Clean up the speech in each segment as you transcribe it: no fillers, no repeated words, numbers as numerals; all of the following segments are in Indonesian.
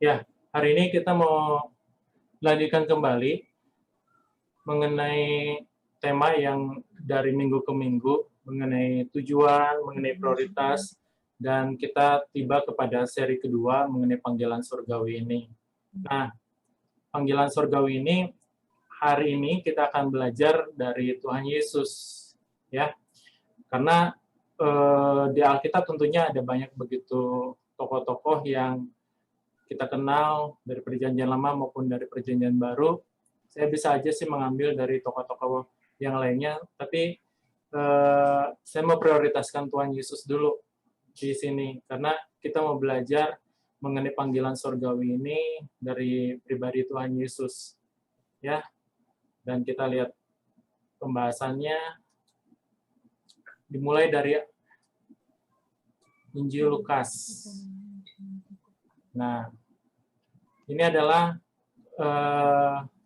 Ya, hari ini kita mau lanjutkan kembali mengenai tema yang dari minggu ke minggu, mengenai tujuan, mengenai prioritas, dan kita tiba kepada seri kedua mengenai panggilan surgawi ini. Nah, panggilan surgawi ini, hari ini kita akan belajar dari Tuhan Yesus, ya. Karena di Alkitab tentunya ada banyak begitu tokoh-tokoh yang kita kenal dari Perjanjian Lama maupun dari Perjanjian Baru. Saya bisa aja sih mengambil dari tokoh-tokoh yang lainnya, tapi saya mau prioritaskan Tuhan Yesus dulu di sini, karena kita mau belajar mengenai panggilan surgawi ini dari pribadi Tuhan Yesus, ya. Dan kita lihat pembahasannya dimulai dari Injil Lukas. Nah, ini adalah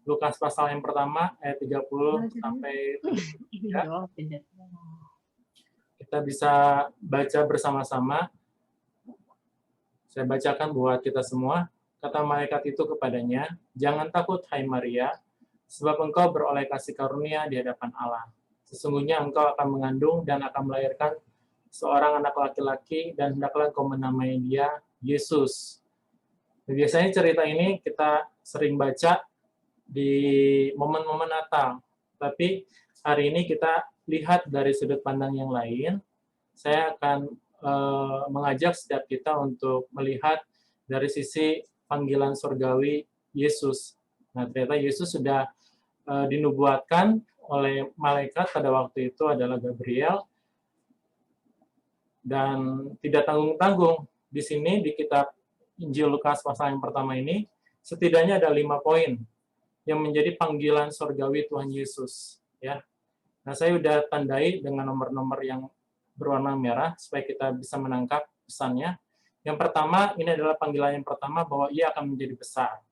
Lukas pasal yang pertama, ayat 30 sampai 33. Kita bisa baca bersama-sama. Saya bacakan buat kita semua. Kata malaikat itu kepadanya, "Jangan takut, hai Maria, sebab engkau beroleh kasih karunia di hadapan Allah. Sesungguhnya engkau akan mengandung dan akan melahirkan seorang anak laki-laki, dan hendaklah engkau menamai dia Yesus." Biasanya cerita ini kita sering baca di momen-momen Natal, tapi hari ini kita lihat dari sudut pandang yang lain. Saya akan mengajak setiap kita untuk melihat dari sisi panggilan surgawi Yesus. Nah, ternyata Yesus sudah dinubuatkan oleh malaikat pada waktu itu adalah Gabriel, dan tidak tanggung-tanggung di sini di kitab Injil Lukas pasal yang pertama ini setidaknya ada 5 poin yang menjadi panggilan surgawi Tuhan Yesus, ya. Nah, saya udah tandai dengan nomor-nomor yang berwarna merah supaya kita bisa menangkap pesannya. Yang pertama, ini adalah panggilan yang pertama bahwa ia akan menjadi besar.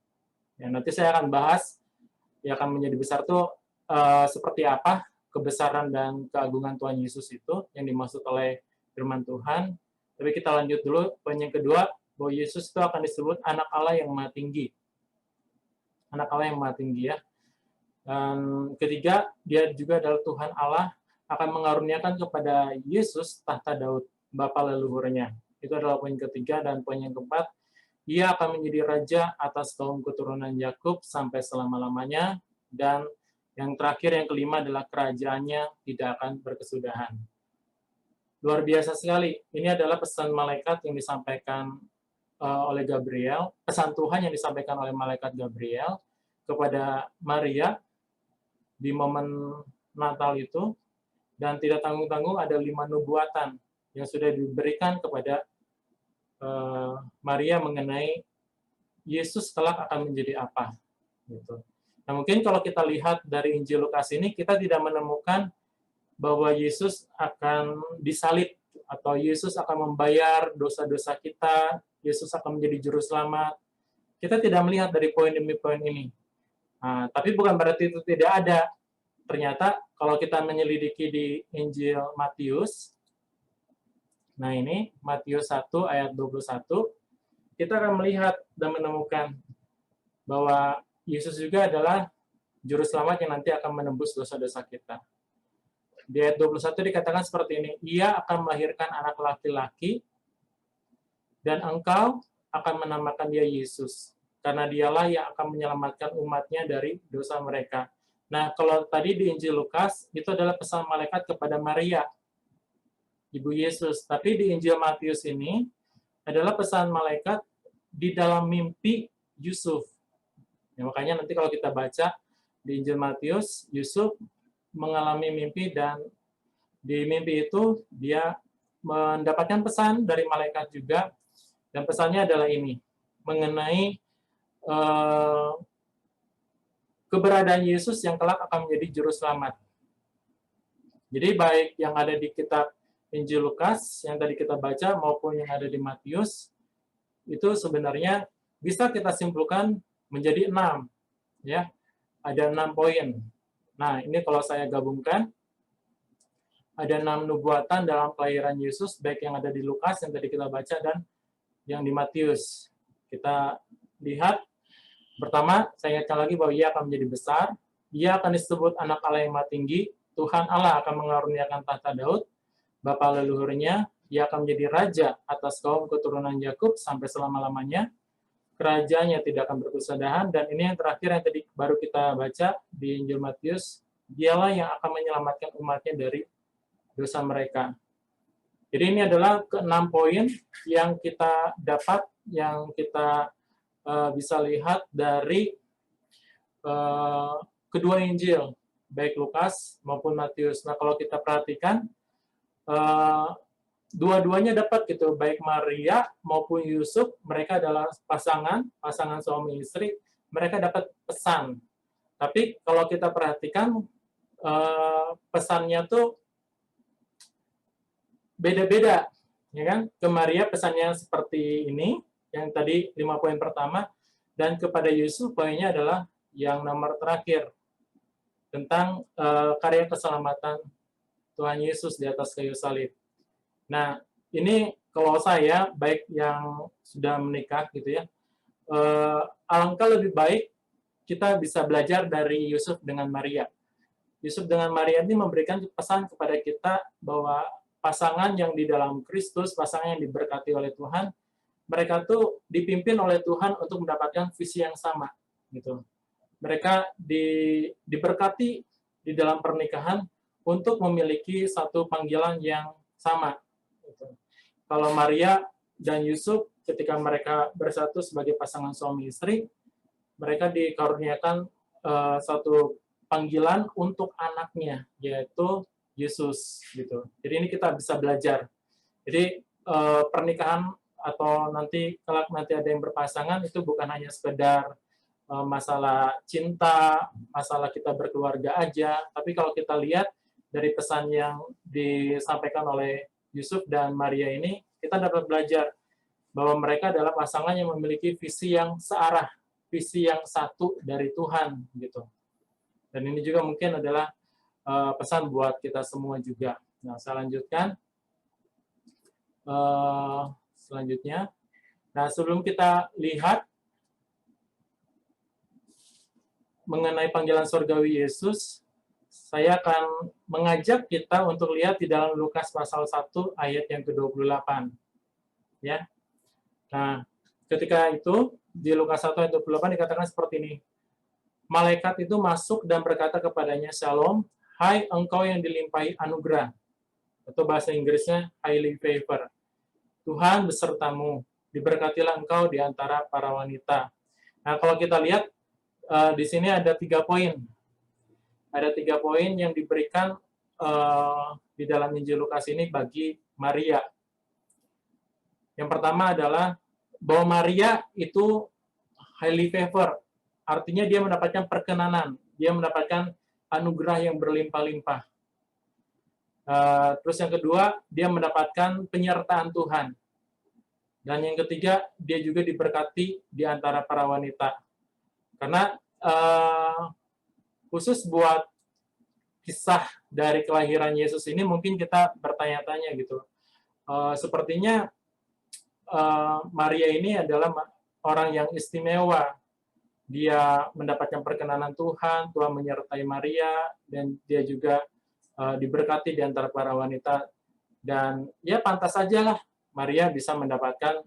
Ya, nanti saya akan bahas ia akan menjadi besar itu seperti apa kebesaran dan keagungan Tuhan Yesus itu yang dimaksud oleh firman Tuhan. Tapi kita lanjut dulu, poin yang kedua, bahwa Yesus itu akan disebut anak Allah yang maha tinggi. Anak Allah yang maha tinggi, ya. Dan ketiga, dia juga adalah Tuhan Allah akan mengaruniakan kepada Yesus tahta Daud, bapa leluhurnya. Itu adalah poin ketiga. Dan poin yang keempat, ia akan menjadi raja atas kaum keturunan Yakub sampai selama-lamanya. Dan yang terakhir, yang kelima adalah kerajaannya tidak akan berkesudahan. Luar biasa sekali. Ini adalah pesan malaikat yang disampaikan oleh Gabriel, pesan Tuhan yang disampaikan oleh malaikat Gabriel kepada Maria di momen Natal itu, dan tidak tanggung-tanggung ada 5 nubuatan yang sudah diberikan kepada Maria mengenai Yesus kelak akan menjadi apa, gitu. Nah, mungkin kalau kita lihat dari Injil Lukas ini, kita tidak menemukan bahwa Yesus akan disalib atau Yesus akan membayar dosa-dosa kita, Yesus akan menjadi juru selamat. Kita tidak melihat dari poin demi poin ini. Nah, tapi bukan berarti itu tidak ada. Ternyata kalau kita menyelidiki di Injil Matius, nah ini Matius 1 ayat 21, kita akan melihat dan menemukan bahwa Yesus juga adalah juru selamat yang nanti akan menembus dosa-dosa kita. Di ayat 21 dikatakan seperti ini, ia akan melahirkan anak laki-laki dan engkau akan menamakan dia Yesus, karena dialah yang akan menyelamatkan umatnya dari dosa mereka. Nah, kalau tadi di Injil Lukas, itu adalah pesan malaikat kepada Maria, ibu Yesus. Tapi di Injil Matius ini, adalah pesan malaikat di dalam mimpi Yusuf. Ya, makanya nanti kalau kita baca di Injil Matius, Yusuf mengalami mimpi, dan di mimpi itu dia mendapatkan pesan dari malaikat juga, dan pesannya adalah ini, mengenai keberadaan Yesus yang kelak akan menjadi juru selamat. Jadi baik yang ada di kitab Injil Lukas yang tadi kita baca maupun yang ada di Matius, itu sebenarnya bisa kita simpulkan menjadi 6, ya. Ada 6 poin. Nah, ini kalau saya gabungkan, ada 6 nubuatan dalam kelahiran Yesus, baik yang ada di Lukas yang tadi kita baca dan yang di Matius. Kita lihat, pertama, saya ingatkan lagi bahwa ia akan menjadi besar, ia akan disebut anak Allah yang Maha Tinggi, Tuhan Allah akan mengaruniakan tahta Daud, bapa leluhurnya, ia akan menjadi raja atas kaum keturunan Yakub sampai selama-lamanya, kerajaannya tidak akan berkesudahan, dan ini yang terakhir yang tadi baru kita baca di Injil Matius, dialah yang akan menyelamatkan umatnya dari dosa mereka. Jadi ini adalah ke-6 poin yang kita dapat, yang kita bisa lihat dari kedua Injil, baik Lukas maupun Matius. Nah, kalau kita perhatikan, dua-duanya dapat gitu, baik Maria maupun Yusuf, mereka adalah pasangan suami istri, mereka dapat pesan. Tapi kalau kita perhatikan, pesannya tuh beda-beda, ya kan? Ke Maria pesannya seperti ini, yang tadi 5 poin pertama, dan kepada Yusuf poinnya adalah yang nomor terakhir, tentang karya keselamatan Tuhan Yesus di atas kayu salib. Nah, ini kalau saya, baik yang sudah menikah gitu ya, alangkah lebih baik kita bisa belajar dari Yusuf dengan Maria. Yusuf dengan Maria ini memberikan pesan kepada kita bahwa pasangan yang di dalam Kristus, pasangan yang diberkati oleh Tuhan, mereka tuh dipimpin oleh Tuhan untuk mendapatkan visi yang sama, gitu. Mereka diberkati di dalam pernikahan untuk memiliki satu panggilan yang sama. Gitu. Kalau Maria dan Yusuf, ketika mereka bersatu sebagai pasangan suami istri, mereka dikaruniakan satu panggilan untuk anaknya, yaitu Yesus, gitu. Jadi ini kita bisa belajar. Jadi pernikahan atau nanti kelak nanti ada yang berpasangan itu bukan hanya sekedar masalah cinta, masalah kita berkeluarga aja, tapi kalau kita lihat dari pesan yang disampaikan oleh Yusuf dan Maria ini, kita dapat belajar bahwa mereka adalah pasangan yang memiliki visi yang searah, visi yang satu dari Tuhan, gitu. Dan ini juga mungkin adalah pesan buat kita semua juga. Nah, saya lanjutkan. Selanjutnya. Nah, sebelum kita lihat mengenai panggilan surgawi Yesus, saya akan mengajak kita untuk lihat di dalam Lukas pasal 1 ayat yang ke-28. Ya. Nah, ketika itu di Lukas 1 ayat 28 dikatakan seperti ini. Malaikat itu masuk dan berkata kepadanya, "Shalom, hai engkau yang dilimpahi anugerah." Atau bahasa Inggrisnya highly favored. Tuhan besertamu, diberkatilah engkau di antara para wanita. Nah, kalau kita lihat di sini ada 3 poin. Ada 3 poin yang diberikan di dalam Injil Lukas ini bagi Maria. Yang pertama adalah bahwa Maria itu highly favored. Artinya dia mendapatkan perkenanan, dia mendapatkan anugerah yang berlimpah-limpah. Terus yang kedua, dia mendapatkan penyertaan Tuhan. Dan yang ketiga, dia juga diberkati di antara para wanita. Karena khusus buat kisah dari kelahiran Yesus ini mungkin kita bertanya-tanya gitu. Sepertinya Maria ini adalah orang yang istimewa. Dia mendapatkan perkenanan Tuhan, Tuhan menyertai Maria, dan dia juga diberkati di antara para wanita. Dan ya pantas sajalah Maria bisa mendapatkan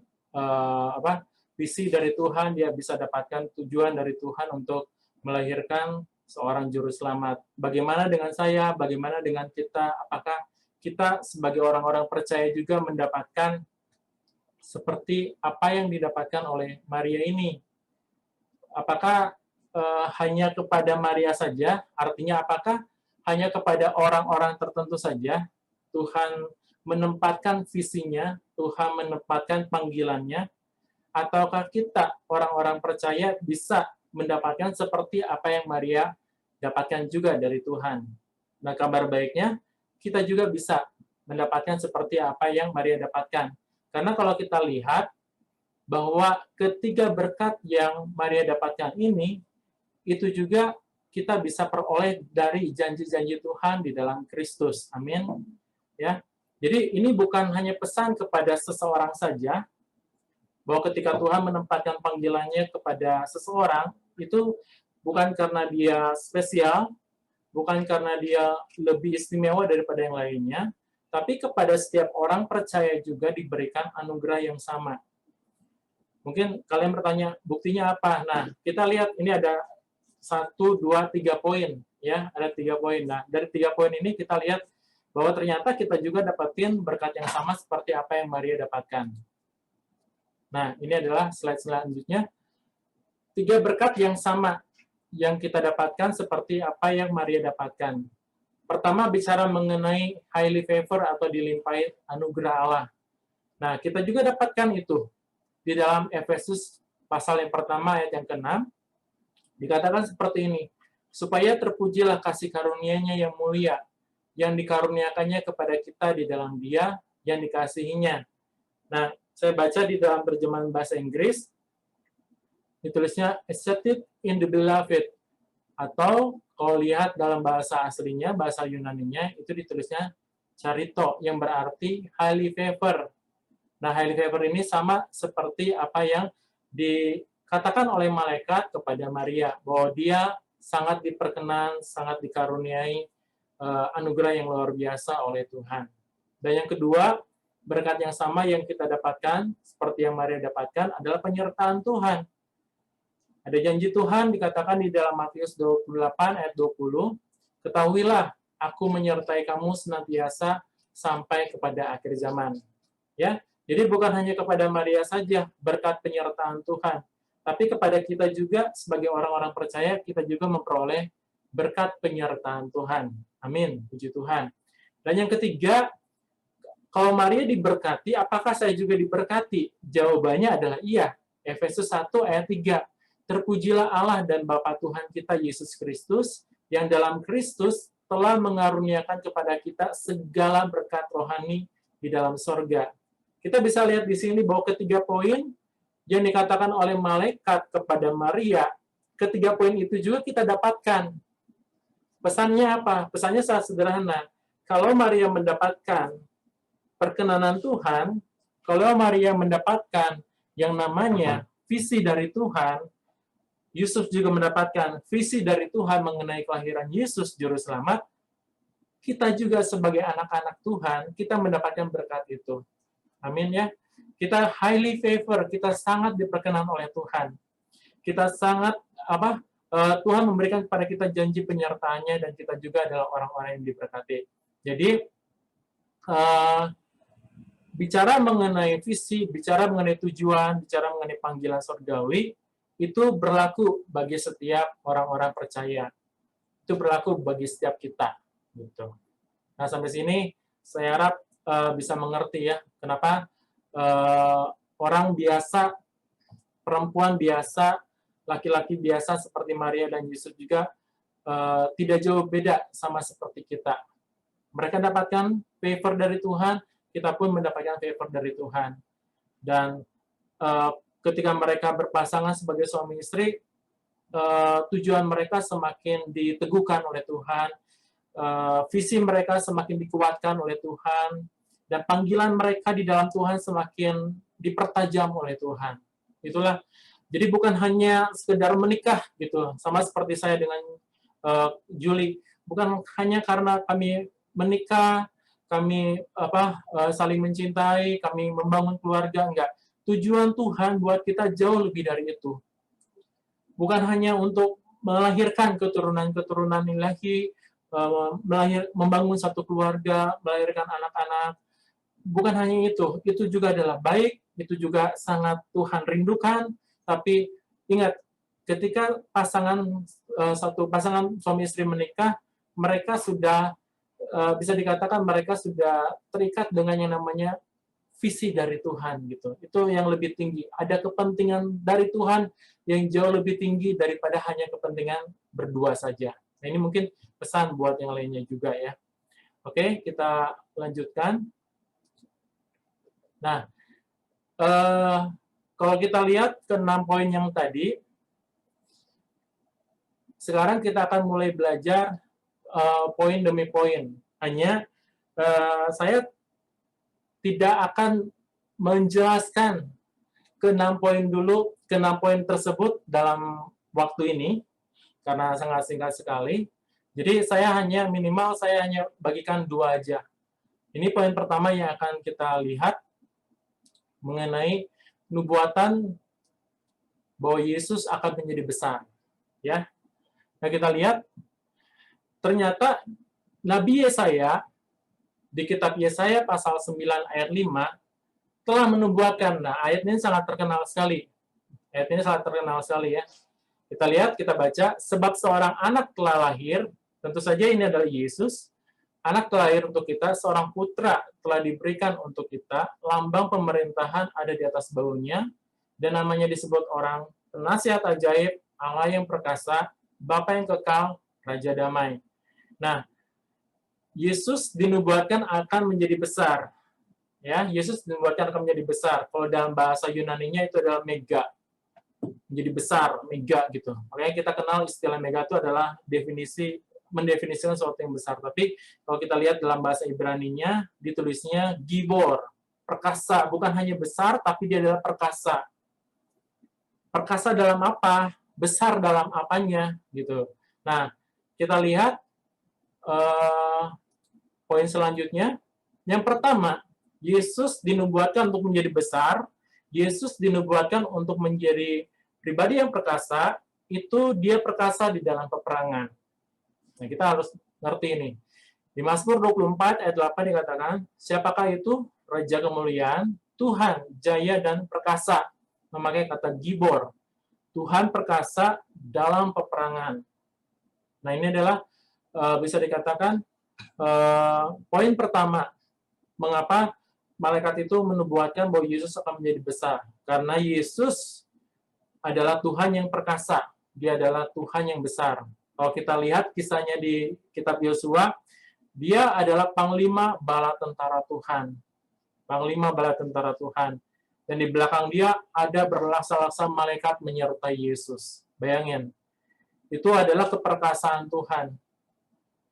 visi dari Tuhan, dia bisa dapatkan tujuan dari Tuhan untuk melahirkan seorang juru selamat. Bagaimana dengan saya? Bagaimana dengan kita? Apakah kita sebagai orang-orang percaya juga mendapatkan seperti apa yang didapatkan oleh Maria ini? Apakah hanya kepada Maria saja? Artinya apakah hanya kepada orang-orang tertentu saja Tuhan menempatkan visinya, Tuhan menempatkan panggilannya, ataukah kita orang-orang percaya bisa mendapatkan seperti apa yang Maria dapatkan juga dari Tuhan? Nah, kabar baiknya kita juga bisa mendapatkan seperti apa yang Maria dapatkan. Karena kalau kita lihat bahwa ketiga berkat yang Maria dapatkan ini, itu juga kita bisa peroleh dari janji-janji Tuhan di dalam Kristus. Amin. Ya. Jadi ini bukan hanya pesan kepada seseorang saja, Bahwa ketika Tuhan menempatkan panggilannya kepada seseorang, itu bukan karena dia spesial, bukan karena dia lebih istimewa daripada yang lainnya, tapi kepada setiap orang percaya juga diberikan anugerah yang sama. Mungkin kalian bertanya, buktinya apa? Nah, kita lihat ini ada 1, 2, 3 poin. Ya, ada 3 poin. Nah, dari 3 poin ini kita lihat bahwa ternyata kita juga dapatin berkat yang sama seperti apa yang Maria dapatkan. Nah, ini adalah slide selanjutnya. 3 berkat yang sama yang kita dapatkan seperti apa yang Maria dapatkan. Pertama, bicara mengenai highly favor atau dilimpahi anugerah Allah. Nah, kita juga dapatkan itu di dalam Efesus pasal yang pertama ayat yang ke-6, dikatakan seperti ini, supaya terpujilah kasih karunia-Nya yang mulia, yang dikaruniakannya kepada kita di dalam Dia yang dikasihinya. Nah, saya baca di dalam terjemahan bahasa Inggris, ditulisnya accepted in the beloved, atau kalau lihat dalam bahasa aslinya, bahasa Yunaninya, itu ditulisnya charito, yang berarti highly favor. Nah, highly favor ini sama seperti apa yang dikatakan oleh malaikat kepada Maria, bahwa dia sangat diperkenan, sangat dikaruniai anugerah yang luar biasa oleh Tuhan. Dan yang kedua, berkat yang sama yang kita dapatkan, seperti yang Maria dapatkan, adalah penyertaan Tuhan. Ada janji Tuhan dikatakan di dalam Matius 28 ayat 20, ketahuilah, aku menyertai kamu senantiasa sampai kepada akhir zaman. Ya, jadi bukan hanya kepada Maria saja berkat penyertaan Tuhan, tapi kepada kita juga sebagai orang-orang percaya, kita juga memperoleh berkat penyertaan Tuhan. Amin, puji Tuhan. Dan yang ketiga, kalau Maria diberkati, apakah saya juga diberkati? Jawabannya adalah iya. Efesus 1 ayat 3. Terpujilah Allah dan Bapa Tuhan kita Yesus Kristus, yang dalam Kristus telah mengaruniakan kepada kita segala berkat rohani di dalam sorga. Kita bisa lihat di sini bahwa ketiga poin yang dikatakan oleh malaikat kepada Maria, ketiga poin itu juga kita dapatkan. Pesannya apa? Pesannya sangat sederhana. Kalau Maria mendapatkan perkenanan Tuhan, kalau Maria mendapatkan yang namanya visi dari Tuhan, Yusuf juga mendapatkan visi dari Tuhan mengenai kelahiran Yesus Juru Selamat, kita juga sebagai anak-anak Tuhan, kita mendapatkan berkat itu. Amin ya. Kita highly favor, kita sangat diperkenan oleh Tuhan. Kita sangat Tuhan memberikan kepada kita janji penyertaannya, dan kita juga adalah orang-orang yang diberkati. Jadi bicara mengenai visi, bicara mengenai tujuan, bicara mengenai panggilan surgawi, itu berlaku bagi setiap orang-orang percaya. Itu berlaku bagi setiap kita. Gitu. Nah, sampai sini saya harap bisa mengerti ya, kenapa orang biasa, perempuan biasa, laki-laki biasa seperti Maria dan Yusuf juga tidak jauh beda sama seperti kita. Mereka dapatkan favor dari Tuhan, kita pun mendapatkan favor dari Tuhan. Dan ketika mereka berpasangan sebagai suami istri, tujuan mereka semakin diteguhkan oleh Tuhan, visi mereka semakin dikuatkan oleh Tuhan, dan panggilan mereka di dalam Tuhan semakin dipertajam oleh Tuhan. Itulah, jadi bukan hanya sekedar menikah gitu, sama seperti saya dengan Julie, bukan hanya karena kami menikah, kami saling mencintai, kami membangun keluarga, enggak. Tujuan Tuhan buat kita jauh lebih dari itu. Bukan hanya untuk melahirkan keturunan-keturunan ilahi, membangun satu keluarga, melahirkan anak-anak. Bukan hanya itu juga adalah baik, itu juga sangat Tuhan rindukan, tapi ingat, ketika satu pasangan suami istri menikah, mereka sudah bisa dikatakan mereka sudah terikat dengan yang namanya visi dari Tuhan gitu. Itu yang lebih tinggi. Ada kepentingan dari Tuhan yang jauh lebih tinggi daripada hanya kepentingan berdua saja. Nah, ini mungkin pesan buat yang lainnya juga ya. Oke, kita lanjutkan. Nah, kalau kita lihat ke 6 poin yang tadi, sekarang kita akan mulai belajar poin demi poin. Hanya saya tidak akan menjelaskan ke 6 poin dulu, ke 6 poin tersebut dalam waktu ini, karena sangat singkat sekali. Jadi saya hanya bagikan 2 aja. Ini poin pertama yang akan kita lihat mengenai nubuatan bahwa Yesus akan menjadi besar. Ya. Nah, kita lihat ternyata Nabi Yesaya di kitab Yesaya pasal 9 ayat 5 telah menubuatkan. Nah, ayat ini sangat terkenal sekali. Ayat ini sangat terkenal sekali ya. Kita lihat, kita baca, sebab seorang anak telah lahir, tentu saja ini adalah Yesus, anak telah lahir untuk kita, seorang putra telah diberikan untuk kita, lambang pemerintahan ada di atas bahunya, dan namanya disebut orang penasihat ajaib, Allah yang perkasa, Bapa yang kekal, Raja damai. Nah, Yesus dinubuatkan akan menjadi besar. Ya, Yesus dinubuatkan akan menjadi besar. Kalau dalam bahasa Yunaninya itu adalah mega. Menjadi besar, mega gitu. Makanya kita kenal istilah mega itu adalah mendefinisikan sesuatu yang besar. Tapi kalau kita lihat dalam bahasa Ibraninya, ditulisnya gibor, perkasa. Bukan hanya besar, tapi dia adalah perkasa. Perkasa dalam apa? Besar dalam apanya? Gitu. Nah, kita lihat poin selanjutnya. Yang pertama, Yesus dinubuatkan untuk menjadi besar. Yesus dinubuatkan untuk menjadi pribadi yang perkasa. Itu dia perkasa di dalam peperangan. Nah, kita harus ngerti ini. Di Mazmur 24 ayat 8 dikatakan, siapakah itu? Raja kemuliaan, Tuhan, jaya dan perkasa. Memakai kata gibor. Tuhan perkasa dalam peperangan. Nah, ini adalah bisa dikatakan poin pertama. Mengapa malaikat itu menubuatkan bahwa Yesus akan menjadi besar? Karena Yesus adalah Tuhan yang perkasa. Dia adalah Tuhan yang besar. Kalau kita lihat kisahnya di kitab Yosua, dia adalah panglima bala tentara Tuhan. Panglima bala tentara Tuhan. Dan di belakang dia ada berlaksa-laksa malaikat menyertai Yesus. Bayangin. Itu adalah keperkasaan Tuhan.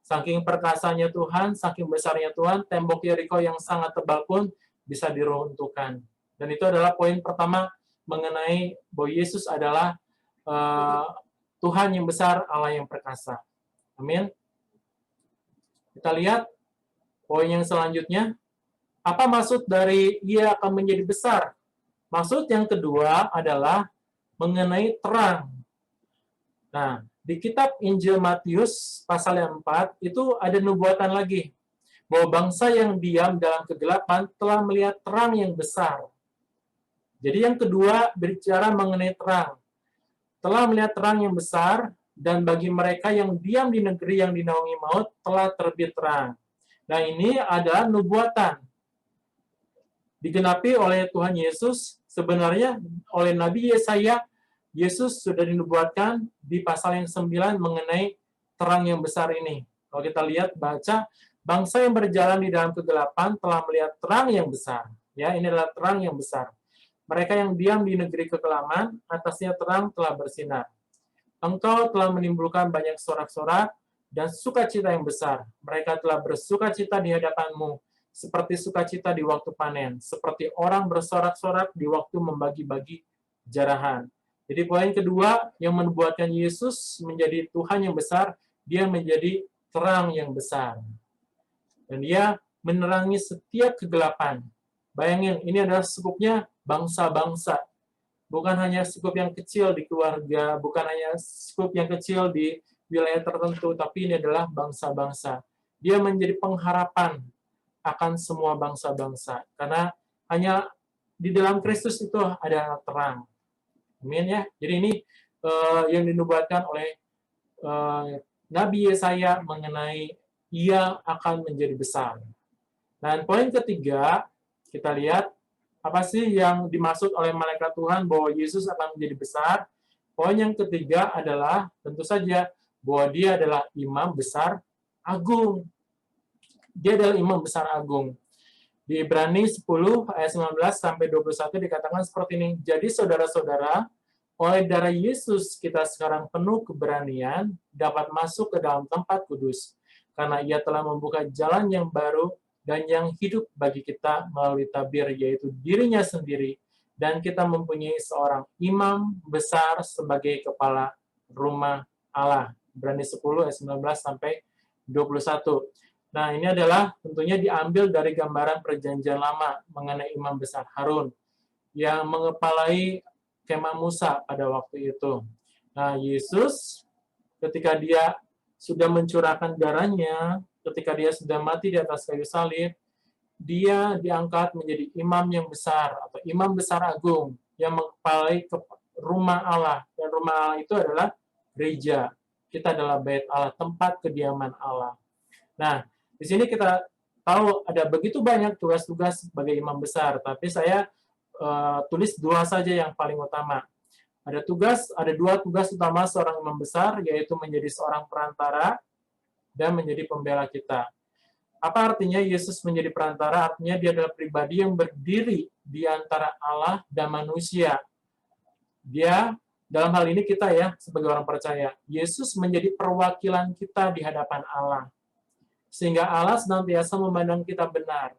Saking perkasanya Tuhan, saking besarnya Tuhan, tembok Yeriko yang sangat tebal pun bisa diruntuhkan. Dan itu adalah poin pertama mengenai bahwa Yesus adalah Tuhan yang besar, Allah yang perkasa. Amin. Kita lihat poin yang selanjutnya. Apa maksud dari ia akan menjadi besar? Maksud yang kedua adalah mengenai terang. Nah, di kitab Injil Matius pasal yang 4 itu ada nubuatan lagi bahwa bangsa yang diam dalam kegelapan telah melihat terang yang besar. Jadi yang kedua berbicara mengenai terang. Telah melihat terang yang besar dan bagi mereka yang diam di negeri yang dinaungi maut telah terbit terang. Nah, ini adalah nubuatan. Digenapi oleh Tuhan Yesus, sebenarnya oleh Nabi Yesaya, Yesus sudah dinubuatkan di pasal yang 9 mengenai terang yang besar ini. Kalau kita lihat, baca, bangsa yang berjalan di dalam kegelapan telah melihat terang yang besar. Ya, ini adalah terang yang besar. Mereka yang diam di negeri kekelaman, atasnya terang telah bersinar. Engkau telah menimbulkan banyak sorak-sorak dan sukacita yang besar. Mereka telah bersukacita di hadapanmu, seperti sukacita di waktu panen, seperti orang bersorak-sorak di waktu membagi-bagi jarahan. Jadi poin kedua yang membuatkan Yesus menjadi Tuhan yang besar, dia menjadi terang yang besar. Dan dia menerangi setiap kegelapan. Bayangin, ini adalah skupnya bangsa-bangsa. Bukan hanya skup yang kecil di keluarga, bukan hanya skup yang kecil di wilayah tertentu, tapi ini adalah bangsa-bangsa. Dia menjadi pengharapan akan semua bangsa-bangsa. Karena hanya di dalam Kristus itu ada terang. Amin ya. Jadi ini yang dinubuatkan oleh Nabi Yesaya mengenai ia akan menjadi besar. Dan poin ketiga, kita lihat apa sih yang dimaksud oleh malaikat Tuhan bahwa Yesus akan menjadi besar. Poin yang ketiga adalah tentu saja bahwa dia adalah imam besar agung. Dia adalah imam besar agung. Di Ibrani 10 ayat 19 sampai 21 dikatakan seperti ini. Jadi saudara-saudara, oleh darah Yesus kita sekarang penuh keberanian dapat masuk ke dalam tempat kudus. Karena ia telah membuka jalan yang baru dan yang hidup bagi kita melalui tabir, yaitu dirinya sendiri, dan kita mempunyai seorang imam besar sebagai kepala rumah Allah. Ibrani 10 ayat 19 sampai 21. Nah, ini adalah tentunya diambil dari gambaran perjanjian lama mengenai imam besar Harun yang mengepalai kemah Musa pada waktu itu. Nah, Yesus ketika dia sudah mencurahkan darahnya, ketika dia sudah mati di atas kayu salib, dia diangkat menjadi imam yang besar atau imam besar agung yang mengepalai rumah Allah. Dan rumah Allah itu adalah gereja. Kita adalah bait Allah, tempat kediaman Allah. Nah, di sini kita tahu ada begitu banyak tugas-tugas sebagai imam besar, tapi saya tulis dua saja yang paling utama. Ada dua tugas utama seorang imam besar, yaitu menjadi seorang perantara dan menjadi pembela kita. Apa artinya Yesus menjadi perantara? Artinya dia adalah pribadi yang berdiri di antara Allah dan manusia. Dia, dalam hal ini kita ya, sebagai orang percaya, Yesus menjadi perwakilan kita di hadapan Allah. Sehingga Allah senantiasa memandang kita benar,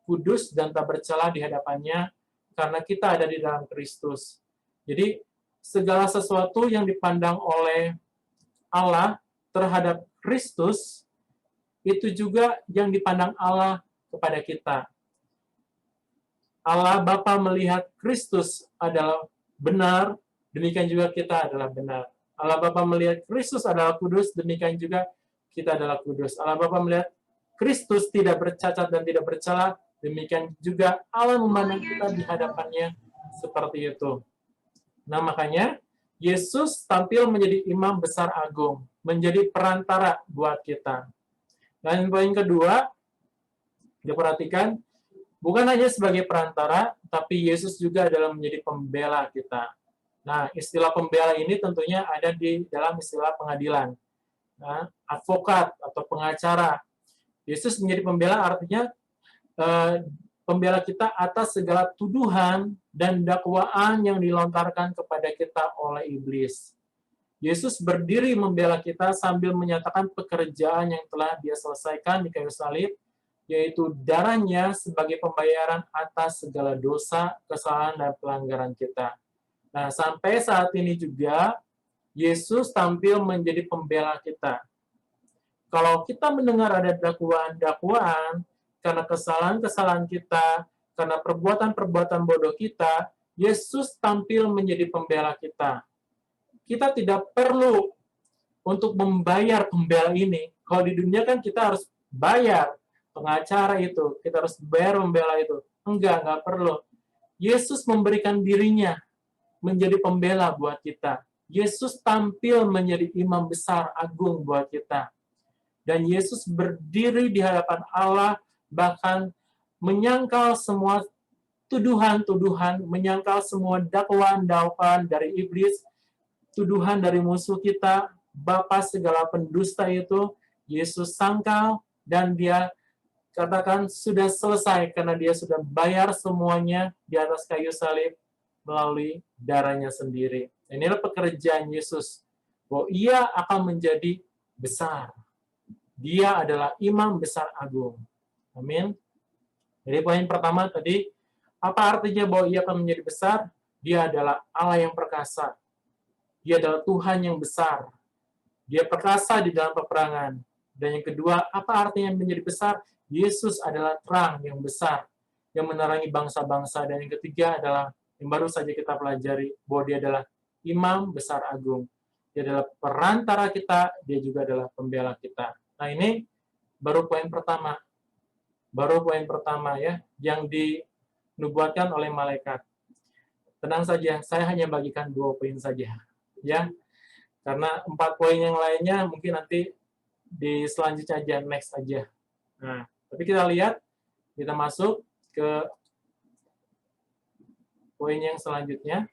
kudus dan tak bercela di hadapannya, karena kita ada di dalam Kristus. Jadi, segala sesuatu yang dipandang oleh Allah terhadap Kristus, itu juga yang dipandang Allah kepada kita. Allah Bapa melihat Kristus adalah benar, demikian juga kita adalah benar. Allah Bapa melihat Kristus adalah kudus, demikian juga kita adalah kudus. Allah Bapa melihat Kristus tidak bercacat dan tidak bercela, demikian juga Allah memandang kita di hadapannya seperti itu. Nah, makanya Yesus tampil menjadi imam besar agung, menjadi perantara buat kita. Dan poin kedua, diperhatikan, bukan hanya sebagai perantara, tapi Yesus juga adalah menjadi pembela kita. Nah, istilah pembela ini tentunya ada di dalam istilah pengadilan. Nah, advokat atau pengacara. Yesus menjadi pembela artinya pembela kita atas segala tuduhan dan dakwaan yang dilontarkan kepada kita oleh iblis. Yesus berdiri membela kita sambil menyatakan pekerjaan yang telah dia selesaikan di kayu salib, yaitu darahnya sebagai pembayaran atas segala dosa, kesalahan, dan pelanggaran kita. Nah, sampai saat ini juga, Yesus tampil menjadi pembela kita. Kalau kita mendengar ada dakwaan-dakwaan, karena kesalahan-kesalahan kita, karena perbuatan-perbuatan bodoh kita, Yesus tampil menjadi pembela kita. Kita tidak perlu untuk membayar pembela ini. Kalau di dunia kan kita harus bayar pengacara itu, kita harus bayar pembela itu. Enggak perlu. Yesus memberikan dirinya menjadi pembela buat kita. Yesus tampil menjadi imam besar agung buat kita. Dan Yesus berdiri di hadapan Allah, bahkan menyangkal semua tuduhan-tuduhan, menyangkal semua dakwaan-dakwaan dari iblis, tuduhan dari musuh kita, bapa segala pendusta itu, Yesus sangkal, dan dia katakan sudah selesai, karena dia sudah bayar semuanya di atas kayu salib melalui darahnya sendiri. Inilah pekerjaan Yesus, bahwa ia akan menjadi besar. Dia adalah imam besar agung. Amin. Jadi poin pertama tadi, apa artinya bahwa ia akan menjadi besar? Dia adalah Allah yang perkasa. Dia adalah Tuhan yang besar. Dia perkasa di dalam peperangan. Dan yang kedua, apa artinya menjadi besar? Yesus adalah terang yang besar, yang menerangi bangsa-bangsa. Dan yang ketiga adalah, yang baru saja kita pelajari, bahwa dia adalah imam besar agung. Dia adalah perantara kita, dia juga adalah pembela kita. Nah, ini baru poin pertama. Baru poin pertama ya, yang dinubuatkan oleh malaikat. Tenang saja, saya hanya bagikan 2 poin saja. Ya, karena 4 poin yang lainnya mungkin nanti di selanjutnya aja, next aja. Nah, tapi kita lihat, kita masuk ke poin yang selanjutnya.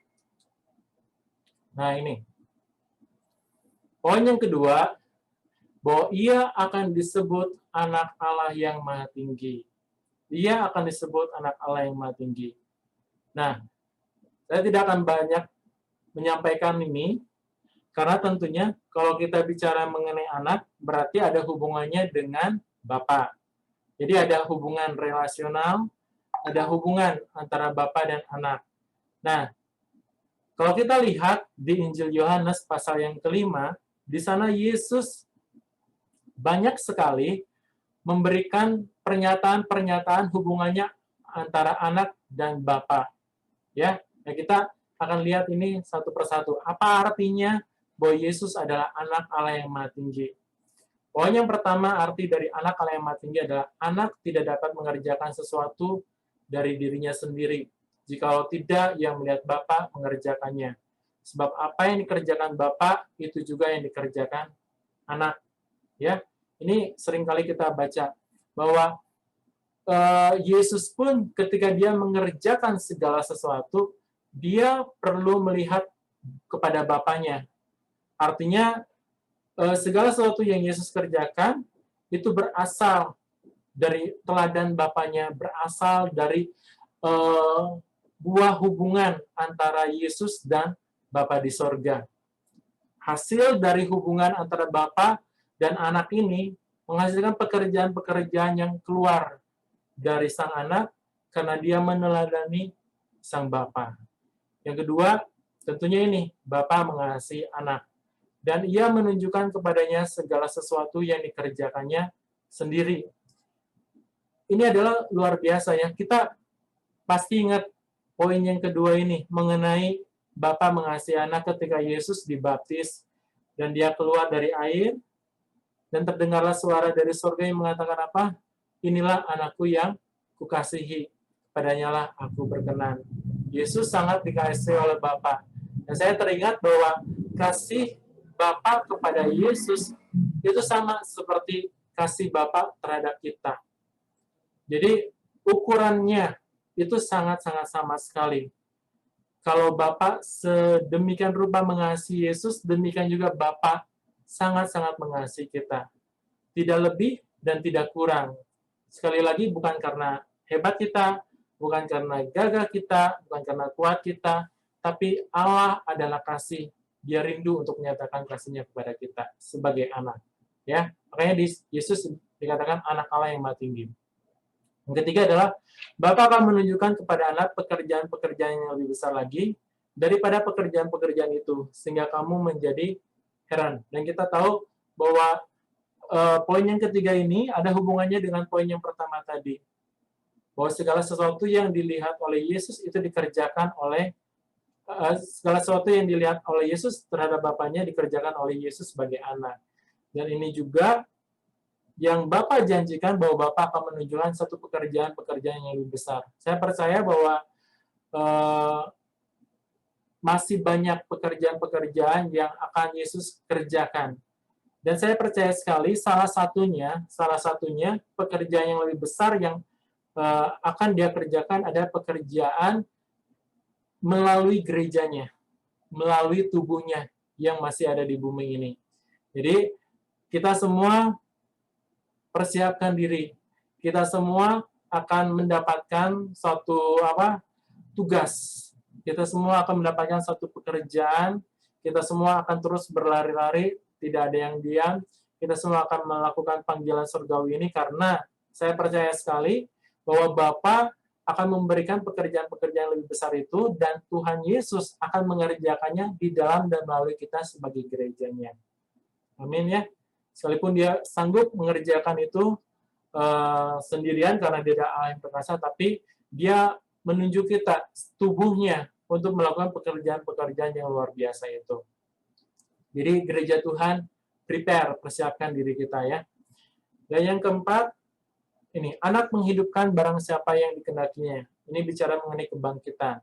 Nah, ini. Poin yang kedua, bahwa ia akan disebut anak Allah yang maha tinggi. Ia akan disebut anak Allah yang maha tinggi. Nah, saya tidak akan banyak menyampaikan ini, karena tentunya kalau kita bicara mengenai anak, berarti ada hubungannya dengan Bapa. Jadi ada hubungan relasional, ada hubungan antara Bapa dan anak. Nah, kalau kita lihat di Injil Yohanes pasal yang kelima, di sana Yesus banyak sekali memberikan pernyataan-pernyataan hubungannya antara anak dan Bapa. Ya, nah kita akan lihat ini satu persatu. Apa artinya bahwa Yesus adalah anak Allah yang Maha Tinggi? Poin yang pertama, arti dari anak Allah yang Maha Tinggi adalah anak tidak dapat mengerjakan sesuatu dari dirinya sendiri. Jikalau tidak, ia melihat Bapa mengerjakannya. Sebab apa yang dikerjakan Bapa itu juga yang dikerjakan anak. Ya, ini seringkali kita baca bahwa Yesus pun ketika dia mengerjakan segala sesuatu, dia perlu melihat kepada Bapanya. Artinya segala sesuatu yang Yesus kerjakan itu berasal dari teladan Bapanya, berasal dari buah hubungan antara Yesus dan Bapa di sorga. Hasil dari hubungan antara Bapa dan anak ini menghasilkan pekerjaan-pekerjaan yang keluar dari sang anak karena dia meneladani sang Bapa. Yang kedua, tentunya ini, Bapa mengasihi anak. Dan ia menunjukkan kepadanya segala sesuatu yang dikerjakannya sendiri. Ini adalah luar biasa ya. Kita pasti ingat poin yang kedua ini, mengenai Bapa mengasihi anak ketika Yesus dibaptis, dan dia keluar dari air, dan terdengarlah suara dari surga yang mengatakan apa? Inilah anakku yang kukasihi, padanya lah aku berkenan. Yesus sangat dikasihi oleh Bapa. Dan saya teringat bahwa kasih Bapa kepada Yesus itu sama seperti kasih Bapa terhadap kita. Jadi ukurannya itu sangat-sangat sama sekali. Kalau Bapa sedemikian rupa mengasihi Yesus, demikian juga Bapa sangat-sangat mengasihi kita. Tidak lebih dan tidak kurang. Sekali lagi, bukan karena hebat kita, bukan karena gagah kita, bukan karena kuat kita, tapi Allah adalah kasih. Dia rindu untuk menyatakan kasihnya kepada kita sebagai anak. Ya, makanya Yesus dikatakan anak Allah yang Maha Tinggi. Yang ketiga adalah Bapa akan menunjukkan kepada anak pekerjaan-pekerjaan yang lebih besar lagi daripada pekerjaan-pekerjaan itu, sehingga kamu menjadi heran. Dan kita tahu bahwa poin yang ketiga ini ada hubungannya dengan poin yang pertama tadi. Bahwa segala sesuatu yang dilihat oleh Yesus itu dikerjakan oleh segala sesuatu yang dilihat oleh Yesus terhadap Bapaknya dikerjakan oleh Yesus sebagai anak. Dan ini juga yang Bapak janjikan bahwa Bapak akan menunjukkan satu pekerjaan-pekerjaan yang lebih besar. Saya percaya bahwa masih banyak pekerjaan-pekerjaan yang akan Yesus kerjakan. Dan saya percaya sekali salah satunya pekerjaan yang lebih besar yang akan dia kerjakan adalah pekerjaan melalui gerejanya, melalui tubuhnya yang masih ada di bumi ini. Jadi kita semua persiapkan diri. Kita semua akan mendapatkan suatu tugas. Kita semua akan mendapatkan satu pekerjaan. Kita semua akan terus berlari-lari, tidak ada yang diam. Kita semua akan melakukan panggilan surgawi ini karena saya percaya sekali bahwa Bapa akan memberikan pekerjaan-pekerjaan lebih besar itu dan Tuhan Yesus akan mengerjakannya di dalam dan melalui kita sebagai gerejanya. Amin ya. Sekalipun dia sanggup mengerjakan itu sendirian karena dia adalah Allah yang perkasa, tapi dia menunjuk kita tubuhnya untuk melakukan pekerjaan-pekerjaan yang luar biasa itu. Jadi gereja Tuhan persiapkan diri kita ya. Dan yang keempat, ini anak menghidupkan barang siapa yang dikehendakinya. Ini bicara mengenai kebangkitan.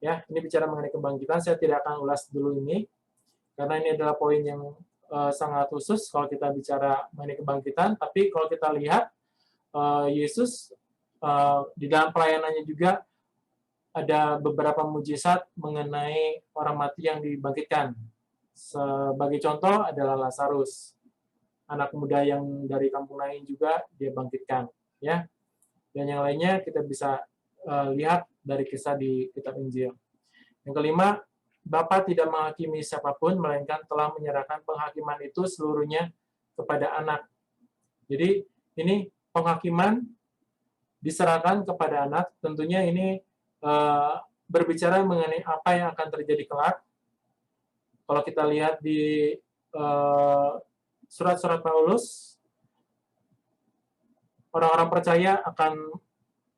Ya, ini bicara mengenai kebangkitan. Saya tidak akan ulas dulu ini karena ini adalah poin yang sangat khusus kalau kita bicara mengenai kebangkitan. Tapi kalau kita lihat Yesus di dalam pelayanannya juga ada beberapa mujizat mengenai orang mati yang dibangkitkan. Sebagai contoh adalah Lazarus, anak muda yang dari kampung lain juga dia bangkitkan, ya. Dan yang lainnya kita bisa lihat dari kisah di kitab Injil. Yang kelima, Bapa tidak menghakimi siapapun, melainkan telah menyerahkan penghakiman itu seluruhnya kepada anak. Jadi ini penghakiman diserahkan kepada anak, tentunya ini berbicara mengenai apa yang akan terjadi kelak. Kalau kita lihat di surat-surat Paulus, orang-orang percaya akan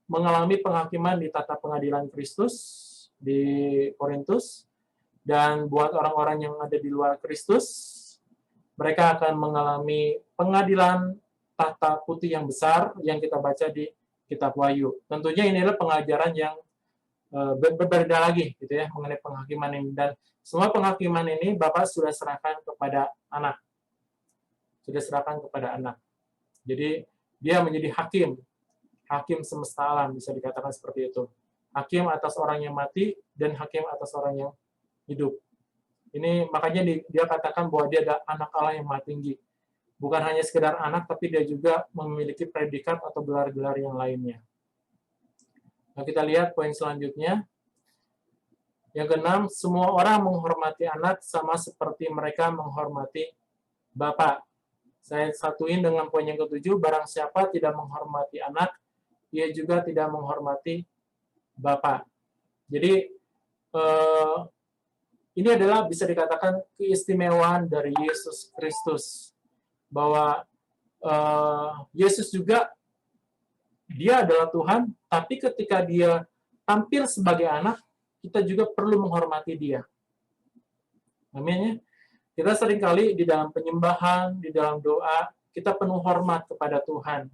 mengalami penghakiman di tata pengadilan Kristus di Korintus, dan buat orang-orang yang ada di luar Kristus, mereka akan mengalami pengadilan tahta putih yang besar yang kita baca di kitab Wahyu. Tentunya ini adalah pengajaran yang berbeda lagi gitu ya mengenai penghakiman ini, dan semua penghakiman ini Bapak sudah serahkan kepada anak. Sudah serahkan kepada anak. Jadi dia menjadi hakim semesta alam, bisa dikatakan seperti itu. Hakim atas orang yang mati dan hakim atas orang yang hidup. Ini makanya dia katakan bahwa dia adalah anak Allah yang maha tinggi. Bukan hanya sekedar anak, tapi dia juga memiliki predikat atau gelar-gelar yang lainnya. Nah, kita lihat poin selanjutnya. Yang keenam, semua orang menghormati anak sama seperti mereka menghormati Bapa. Saya satuin dengan poin yang ketujuh, barang siapa tidak menghormati anak, ia juga tidak menghormati Bapa. Jadi, ini adalah bisa dikatakan keistimewaan dari Yesus Kristus. Bahwa Yesus juga, dia adalah Tuhan, tapi ketika dia tampil sebagai anak, kita juga perlu menghormati dia. Amin ya. Kita seringkali di dalam penyembahan, di dalam doa, kita penuh hormat kepada Tuhan.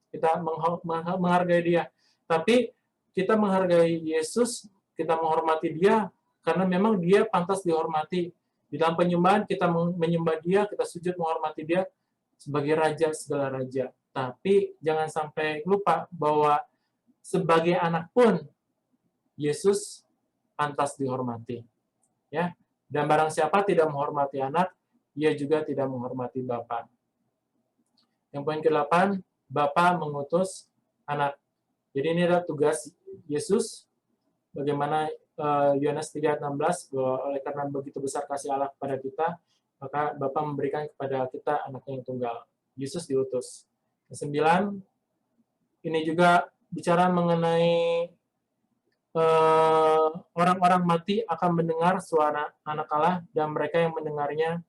Kita menghargai dia. Tapi kita menghargai Yesus, kita menghormati dia, karena memang dia pantas dihormati. Di dalam penyembahan kita menyembah dia, kita sujud menghormati dia sebagai Raja segala Raja. Tapi jangan sampai lupa bahwa sebagai anak pun Yesus pantas dihormati. Ya. Dan barang siapa tidak menghormati anak, ia juga tidak menghormati Bapa. Yang poin ke-8, Bapa mengutus anak. Jadi ini adalah tugas Yesus, bagaimana Yohanes 3:16, bahwa oleh karena begitu besar kasih Allah kepada kita, maka Bapa memberikan kepada kita anaknya yang tunggal. Yesus diutus. Yang 9, ini juga bicara mengenai orang-orang mati akan mendengar suara anak Allah, dan mereka yang mendengarnya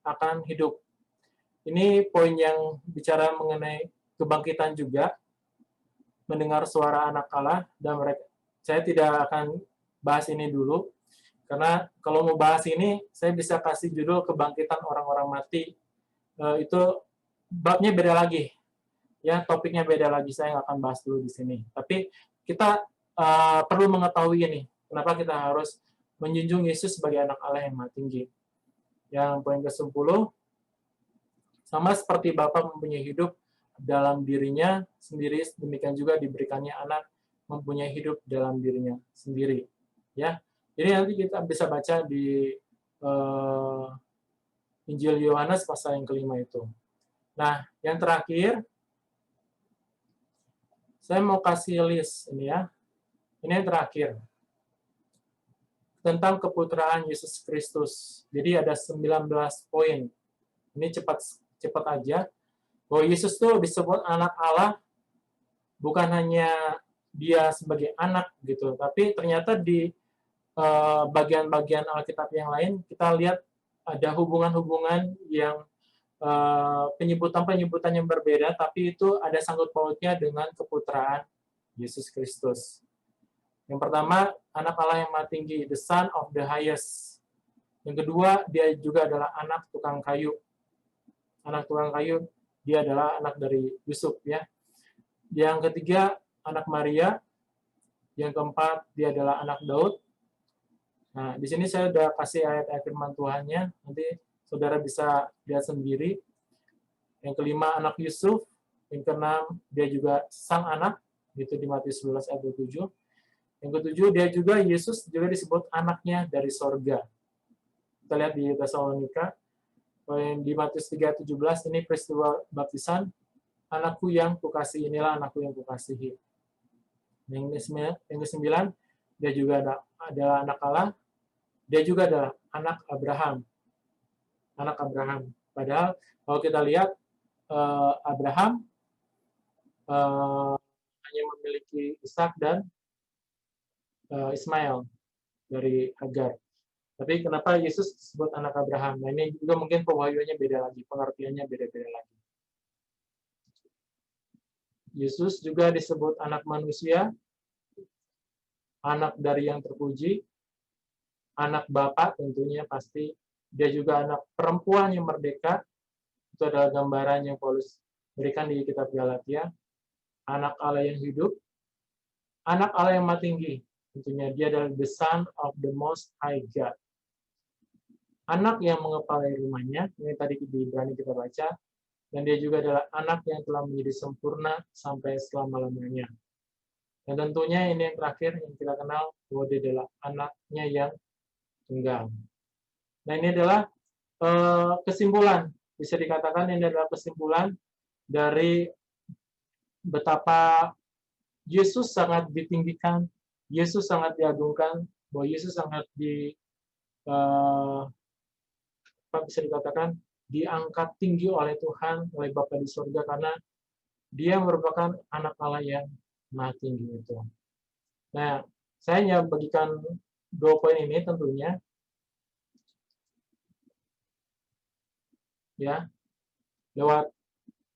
akan hidup. Ini poin yang bicara mengenai kebangkitan juga, mendengar suara anak Allah, dan mereka. Saya tidak akan bahas ini dulu, karena kalau mau bahas ini, saya bisa kasih judul kebangkitan orang-orang mati. Itu babnya beda lagi, ya, topiknya beda lagi. Saya nggak akan bahas dulu di sini. Tapi kita perlu mengetahui ini, kenapa kita harus menjunjung Yesus sebagai anak Allah yang maha tinggi. Yang poin ke-10, sama seperti Bapa mempunyai hidup dalam dirinya sendiri, demikian juga diberikannya anak mempunyai hidup dalam dirinya sendiri. Ya, jadi nanti kita bisa baca di Injil Yohanes pasal yang ke-5 itu. Nah, yang terakhir, saya mau kasih list ini ya. Ini yang terakhir. Tentang keputraan Yesus Kristus. Jadi ada 19 poin. Ini cepat aja. Bahwa Yesus itu disebut anak Allah, bukan hanya dia sebagai anak gitu, tapi ternyata di bagian-bagian Alkitab yang lain kita lihat ada hubungan-hubungan yang penyebutan-penyebutan yang berbeda, tapi itu ada sangkut pautnya dengan keputraan Yesus Kristus. Yang pertama, anak Allah yang maha tinggi, the Son of the Highest. Yang kedua, dia juga adalah anak tukang kayu. Anak tukang kayu, dia adalah anak dari Yusuf, ya. Yang ketiga, anak Maria. Yang keempat, dia adalah anak Daud. Nah, di sini saya sudah kasih ayat-ayat firman Tuhannya, nanti saudara bisa lihat sendiri. Yang kelima, anak Yusuf. Yang keenam, dia juga sang anak, gitu di Matius 11 ayat 27. Yang ketujuh, dia juga, Yesus juga disebut anaknya dari sorga. Kita lihat di Tesalonika, di Matius 3:17, ini peristiwa baptisan, anakku yang kukasihi, inilah anakku yang kukasihi. Yang ke-9, dia juga adalah anak Allah, dia juga adalah anak Abraham. Anak Abraham. Padahal, kalau kita lihat, Abraham hanya memiliki Ishak dan Ismail dari Hagar. Tapi kenapa Yesus disebut anak Abraham? Nah, ini juga mungkin pewahyuannya beda lagi, pengertiannya beda-beda lagi. Yesus juga disebut anak manusia, anak dari yang terpuji, anak Bapa tentunya pasti. Dia juga anak perempuan yang merdeka. Itu adalah gambaran yang Paulus berikan di kitab Galatia. Anak Allah yang hidup, anak Allah yang maha tinggi. Tentunya dia adalah the son of the most high God. Anak yang mengepalai rumahnya, ini tadi di Ibrani kita baca, dan dia juga adalah anak yang telah menjadi sempurna sampai selama-lamanya. Dan tentunya ini yang terakhir yang kita kenal, bahwa dia adalah anaknya yang tunggal. Nah, ini adalah kesimpulan, bisa dikatakan ini adalah kesimpulan dari betapa Yesus sangat ditinggikan, Yesus sangat diagungkan, bahwa Yesus sangat bisa dikatakan diangkat tinggi oleh Tuhan, oleh Bapa di surga, karena dia merupakan anak Allah yang maha tinggi itu. Nah, saya hanya bagikan 2 poin ini tentunya, ya, lewat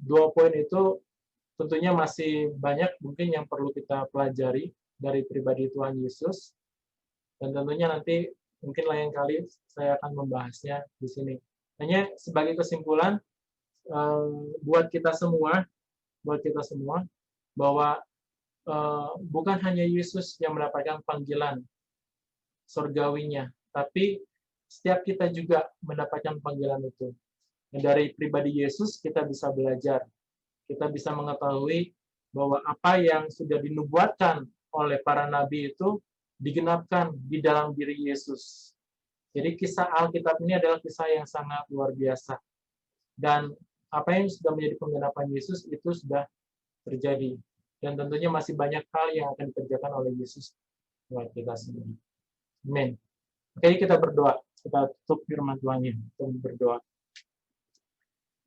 2 poin itu tentunya masih banyak mungkin yang perlu kita pelajari dari pribadi Tuhan Yesus, dan tentunya nanti mungkin lain kali saya akan membahasnya di sini. Hanya sebagai kesimpulan buat kita semua bahwa bukan hanya Yesus yang mendapatkan panggilan surgawinya, tapi setiap kita juga mendapatkan panggilan itu. Dan dari pribadi Yesus kita bisa belajar, kita bisa mengetahui bahwa apa yang sudah dinubuatkan oleh para nabi itu digenapkan di dalam diri Yesus. Jadi kisah Alkitab ini adalah kisah yang sangat luar biasa. Dan apa yang sudah menjadi penggenapan Yesus itu sudah terjadi. Dan tentunya masih banyak hal yang akan dikerjakan oleh Yesus buat kita semua. Amin. Oke, kita berdoa. Kita tutup firman Tuhan-Nya. Kita berdoa.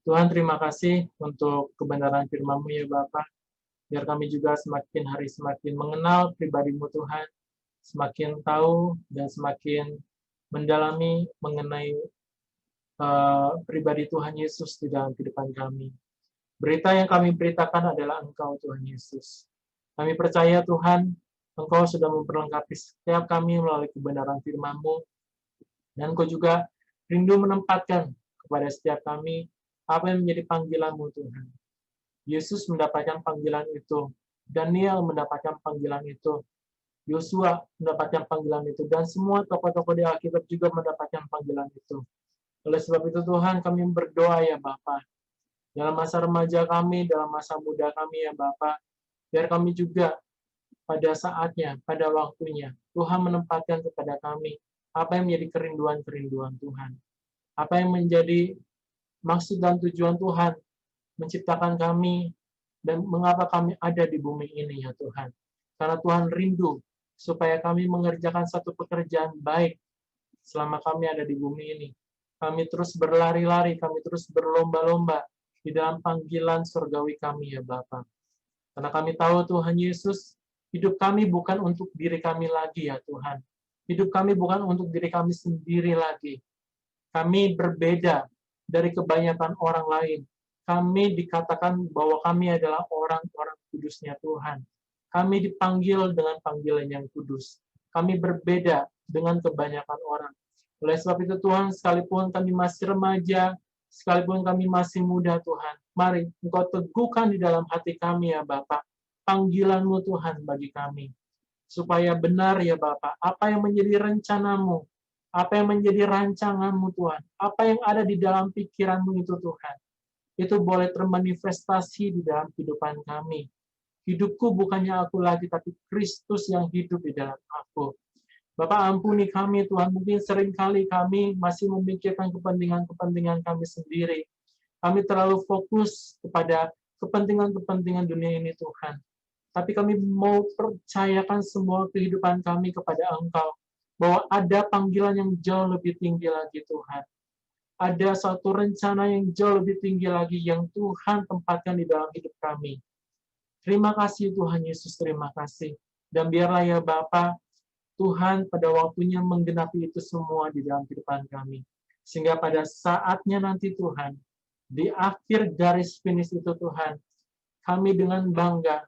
Tuhan, terima kasih untuk kebenaran firman-Mu ya Bapa. Biar kami juga semakin hari semakin mengenal pribadi-Mu Tuhan, semakin tahu dan semakin mendalami mengenai pribadi Tuhan Yesus di dalam kehidupan kami. Berita yang kami beritakan adalah Engkau, Tuhan Yesus. Kami percaya, Tuhan, Engkau sudah memperlengkapi setiap kami melalui kebenaran firman-Mu, dan Engkau juga rindu menempatkan kepada setiap kami apa yang menjadi panggilan-Mu, Tuhan. Yesus mendapatkan panggilan itu, Daniel mendapatkan panggilan itu, Yosua mendapatkan panggilan itu, dan semua tokoh-tokoh di Alkitab juga mendapatkan panggilan itu. Oleh sebab itu, Tuhan, kami berdoa ya Bapa, dalam masa remaja kami, dalam masa muda kami ya Bapa, biar kami juga pada saatnya, pada waktunya, Tuhan menempatkan kepada kami apa yang menjadi kerinduan-kerinduan Tuhan. Apa yang menjadi maksud dan tujuan Tuhan menciptakan kami dan mengapa kami ada di bumi ini ya Tuhan. Karena Tuhan rindu supaya kami mengerjakan satu pekerjaan baik selama kami ada di bumi ini. Kami terus berlari-lari, kami terus berlomba-lomba di dalam panggilan surgawi kami ya Bapa. Karena kami tahu Tuhan Yesus, hidup kami bukan untuk diri kami lagi ya Tuhan. Hidup kami bukan untuk diri kami sendiri lagi. Kami berbeda dari kebanyakan orang lain. Kami dikatakan bahwa kami adalah orang-orang kudusnya Tuhan. Kami dipanggil dengan panggilan yang kudus. Kami berbeda dengan kebanyakan orang. Oleh sebab itu Tuhan, sekalipun kami masih remaja, sekalipun kami masih muda Tuhan, mari Engkau teguhkan di dalam hati kami ya Bapak, panggilan-Mu Tuhan bagi kami. Supaya benar ya Bapak, apa yang menjadi rencana-Mu, apa yang menjadi rancangan-Mu Tuhan, apa yang ada di dalam pikiran-Mu itu Tuhan, itu boleh termanifestasi di dalam kehidupan kami. Hidupku bukannya aku lagi, tapi Kristus yang hidup di dalam aku. Bapak ampuni kami Tuhan, mungkin seringkali kami masih memikirkan kepentingan-kepentingan kami sendiri. Kami terlalu fokus kepada kepentingan-kepentingan dunia ini Tuhan. Tapi kami mau percayakan semua kehidupan kami kepada Engkau. Bahwa ada panggilan yang jauh lebih tinggi lagi Tuhan. Ada suatu rencana yang jauh lebih tinggi lagi yang Tuhan tempatkan di dalam hidup kami. Terima kasih Tuhan Yesus, terima kasih. Dan biarlah ya Bapa, Tuhan pada waktunya menggenapi itu semua di dalam kehidupan kami. Sehingga pada saatnya nanti Tuhan, di akhir garis finish itu Tuhan, kami dengan bangga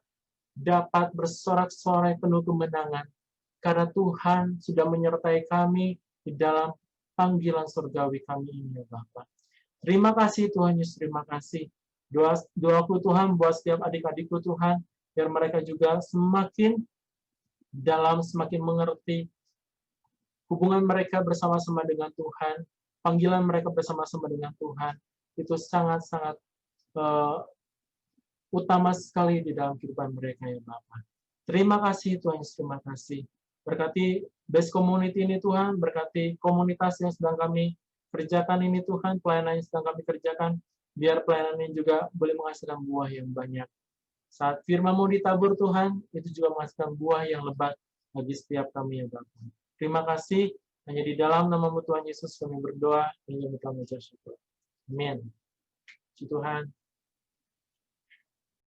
dapat bersorak-sorai penuh kemenangan, karena Tuhan sudah menyertai kami di dalam panggilan surgawi kami ini, ya Bapa. Terima kasih Tuhan Yesus, terima kasih. Doaku Tuhan buat setiap adik-adikku Tuhan, biar mereka juga semakin semakin mengerti hubungan mereka bersama-sama dengan Tuhan, panggilan mereka bersama-sama dengan Tuhan, itu sangat-sangat utama sekali di dalam kehidupan mereka, ya Bapa. Terima kasih Tuhan Yesus, terima kasih. Berkati Base Community ini Tuhan, berkati komunitas yang sedang kami kerjakan ini Tuhan, pelayanan yang sedang kami kerjakan, biar pelayanan ini juga boleh menghasilkan buah yang banyak. Saat firman-Mu ditabur Tuhan, itu juga menghasilkan buah yang lebat bagi setiap kami, ya Bapa. Terima kasih, hanya di dalam nama-Mu Tuhan Yesus kami berdoa, dan kami mengucap syukur. Amin. Puji Tuhan.